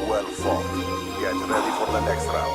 Well fought. Get ready for the next round.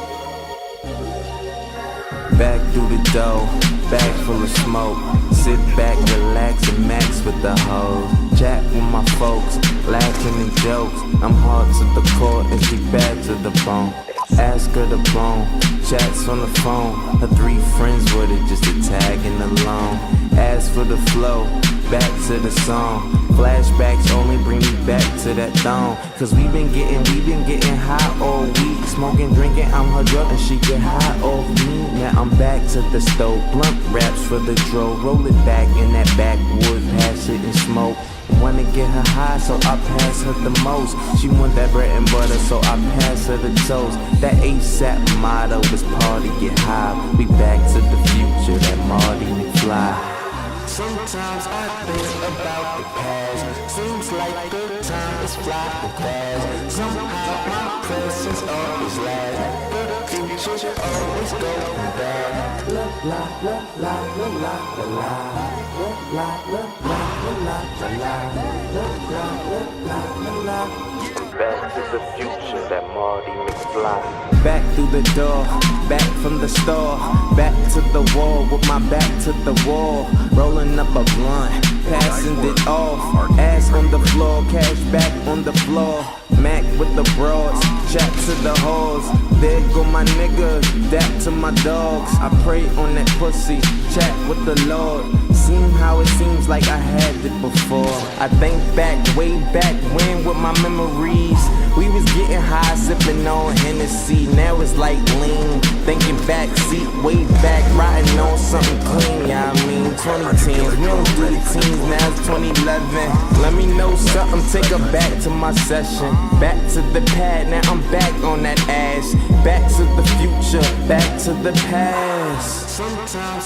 Back through the door, bag full of smoke. Sit back, relax, and max with the hoes. Chat with my folks, laughing and jokes. I'm hard to the core and she bad to the bone. Ask her the bone, chats on the phone. Her 3 friends with it, just a tagging along. Ask for the flow, back to the song. Flashbacks only bring me back to that thong. Cause we been getting high all week. Smoking, drinking, I'm her drug and she get high off me. Now I'm back to the stove, blunt wraps for the dro. Roll it back in that backwood, pass it and smoke. Wanna get her high, so I pass her the most. She want that bread and butter, so I pass her the toast. That ASAP motto is party, get high. We back to the future, that Marty McFly. Sometimes I think about the past. Seems like good time is flying fast. Somehow my presence always lasts. The future should always go back. La la la la la la la la. La la la la la la la. La la la la la la. Back to the future, that Marty McFly. Back through the door, back from the store. Back to the wall, with my back to the wall. Rolling up a blunt, passing it off. Ass on the floor, cash back on the floor. Mac with the broads, chat to the hoes. There go my nigga, dap to my dogs. I pray on that pussy, chat with the Lord. Seen how it seems like I had it before. I think back, way back when with my memories. We was getting high, sipping on Hennessy. Now it's like lean, thinking back seat, way back, riding on something clean. Yeah, I mean 2010s, we don't do the teens, now it's 2011. Let me know something, take her back to my session. Back to the pad, now I'm back on that ass. Back to the future, back to the past. Sometimes